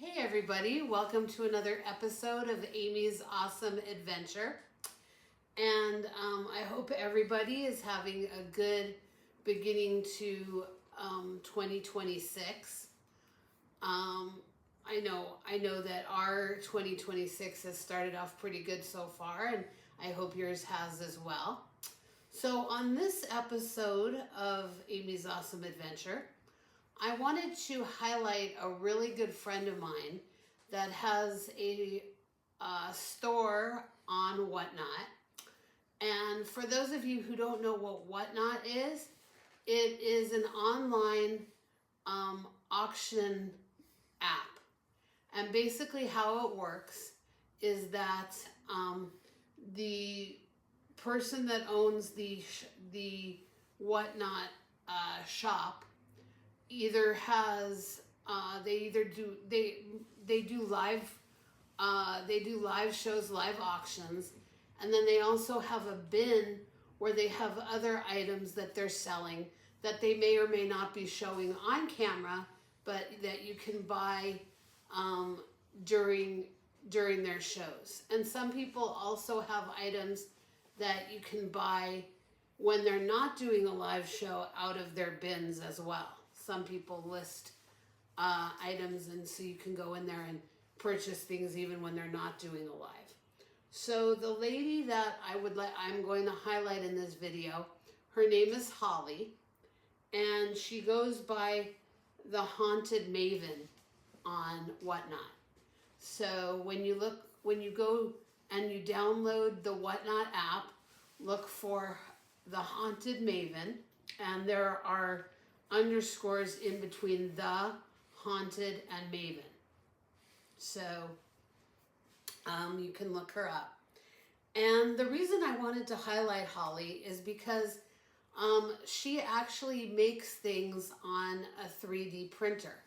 Hey everybody, welcome to another episode of Amy's Awesome Adventure. And I hope everybody is having a good beginning to 2026. I know that our 2026 has started off pretty good so far, and I hope yours has as well. So on this episode of Amy's Awesome Adventure, I wanted to highlight a really good friend of mine that has a store on Whatnot. And for those of you who don't know what Whatnot is, it is an online auction app. And basically how it works is that the person that owns the Whatnot shop either has they do live shows, live auctions, and then they also have a bin where they have other items that they're selling that they may or may not be showing on camera, but that you can buy during their shows. And some people also have items that you can buy when they're not doing a live show out of their bins as well. Some people list items, and so you can go in there and purchase things even when they're not doing a live. So the lady that I'm going to highlight in this video, her name is Holly, and she goes by the Haunted Maven on Whatnot. So when you go and you download the Whatnot app, look for the Haunted Maven, and there are underscores in between the Haunted and Maven. So you can look her up. And the reason I wanted to highlight Holly is because she actually makes things on a 3D printer.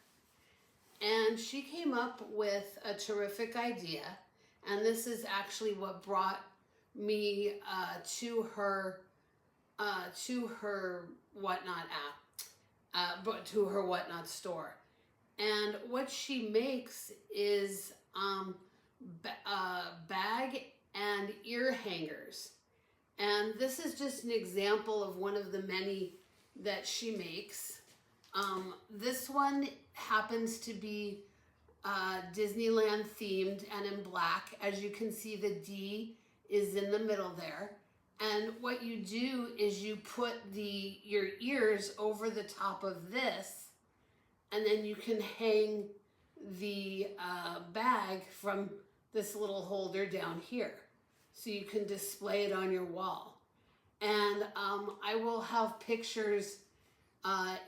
And she came up with a terrific idea, and this is actually what brought me to her Whatnot app, but to her Whatnot store. And what she makes is bag and ear hangers. And this is just an example of one of the many that she makes. This one happens to be Disneyland themed and in black. As you can see, the D is in the middle there. And what you do is you put your ears over the top of this, and then you can hang the bag from this little holder down here. So you can display it on your wall. And I will have pictures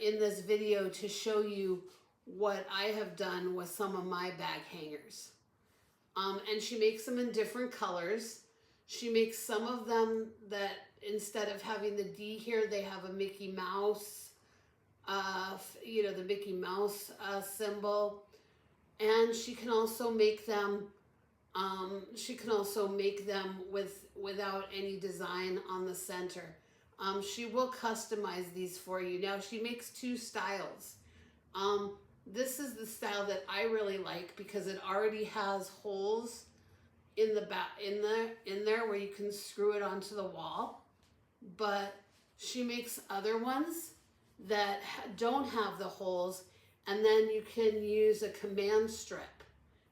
in this video to show you what I have done with some of my bag hangers. And she makes them in different colors. She makes some of them that instead of having the D here, they have a Mickey Mouse, the Mickey Mouse symbol. And she can also make them. Without any design on the center. She will customize these for you. Now she makes two styles. This is the style that I really like because it already has holes in there where you can screw it onto the wall. But she makes other ones that don't have the holes, and then you can use a command strip.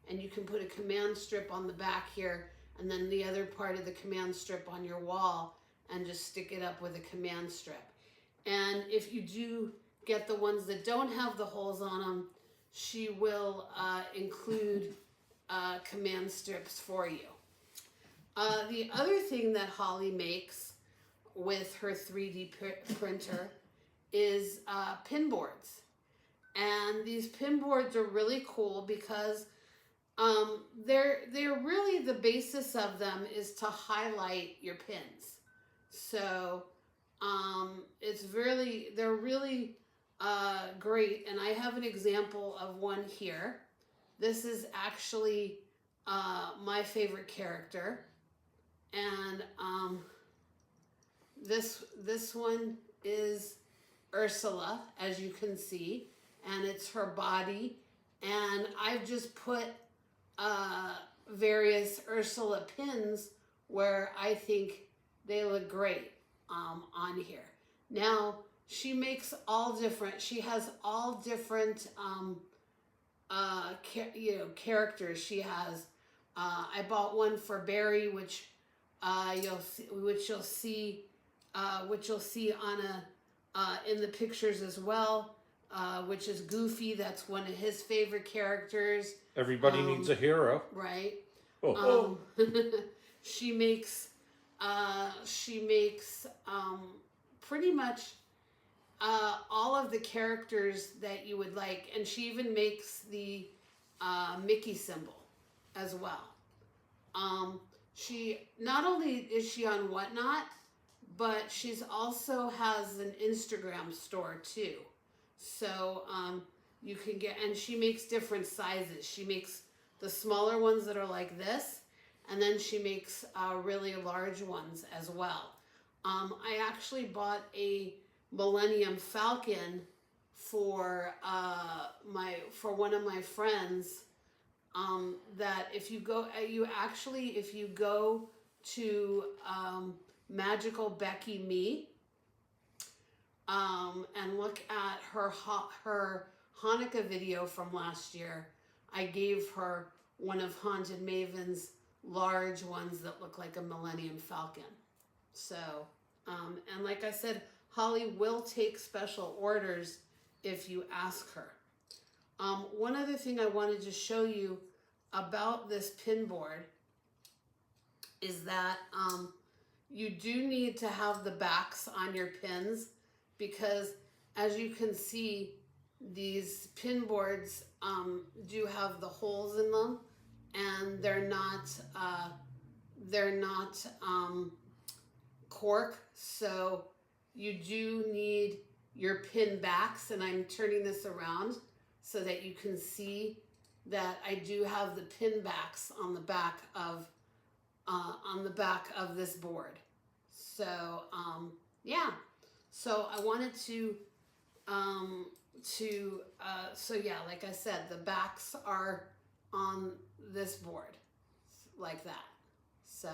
And you can put a command strip on the back here, and then the other part of the command strip on your wall, and just stick it up with a command strip. And if you do get the ones that don't have the holes on them, she will include command strips for you. The other thing that Holly makes with her 3D printer is pin boards. And these pin boards are really cool because they're really, the basis of them is to highlight your pins. So they're really great. And I have an example of one here. This is actually my favorite character, and this one is Ursula, as you can see, and it's her body And I've just put various Ursula pins where I think they look great on here. Now, she makes all different, she has all different characters. She has, I bought one for Barry, which you'll see on in the pictures as well, which is Goofy. That's one of his favorite characters. Everybody needs a hero. Right. Oh. She makes pretty much all of the characters that you would like, and she even makes the Mickey symbol as well. She not only is she on Whatnot, but she's also has an Instagram store too. So you can get, and she makes different sizes. She makes the smaller ones that are like this, and then she makes really large ones as well. I actually bought a Millennium Falcon for one of my friends. That if you go to Magical Becky Me and look at her Hanukkah video from last year, I gave her one of Haunted Maven's large ones that look like a Millennium Falcon. So, and like I said, Holly will take special orders if you ask her. One other thing I wanted to show you about this pin board is that you do need to have the backs on your pins, because as you can see, these pin boards do have the holes in them, and they're not cork, so you do need your pin backs, and I'm turning this around so that you can see that I do have the pin backs on the back of this board. So yeah, so I wanted to so yeah, like I said, the backs are on this board like that. So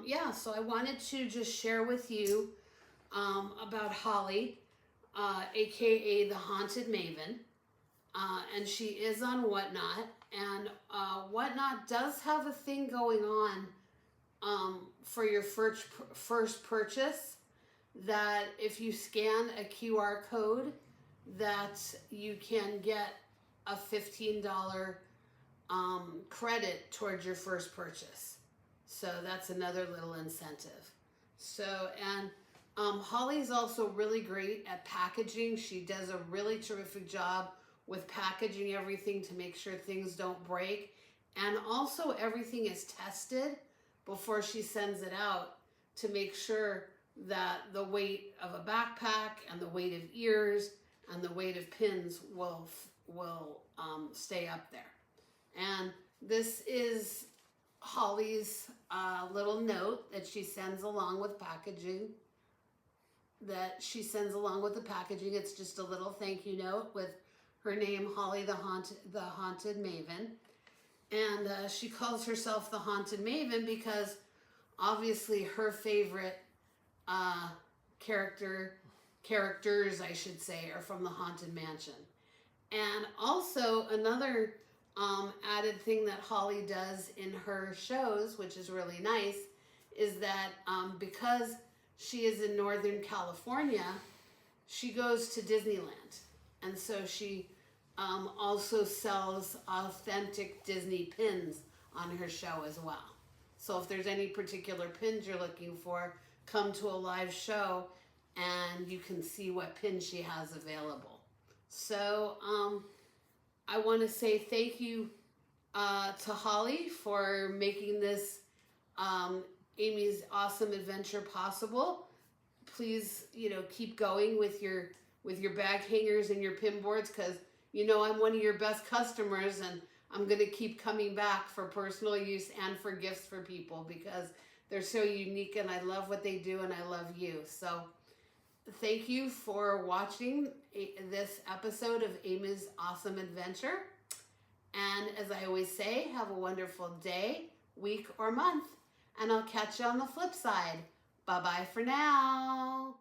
yeah, so I wanted to just share with you about Holly, aka the Haunted Maven, and she is on Whatnot, and Whatnot does have a thing going on for your first purchase, that if you scan a QR code, that you can get a $15 credit towards your first purchase. So that's another little incentive. So, and Holly's also really great at packaging. She does a really terrific job with packaging everything to make sure things don't break. And also everything is tested before she sends it out to make sure that the weight of a backpack and the weight of ears and the weight of pins will stay up there. And this is Holly's little note that she sends along with packaging. It's just a little thank you note with her name, Holly the Haunted Maven. And she calls herself the Haunted Maven because obviously her favorite characters, I should say, are from the Haunted Mansion. And also another added thing that Holly does in her shows, which is really nice, is that because she is in Northern California, she goes to Disneyland. And so she also sells authentic Disney pins on her show as well. So if there's any particular pins you're looking for, come to a live show and you can see what pins she has available. So I want to say thank you to Holly for making this Amy's Awesome Adventure possible. Please, keep going with your bag hangers and your pin boards, because I'm one of your best customers, and I'm going to keep coming back for personal use and for gifts for people, because they're so unique and I love what they do and I love you. So thank you for watching this episode of Amy's Awesome Adventure. And as I always say, have a wonderful day, week, or month. And I'll catch you on the flip side. Bye-bye for now.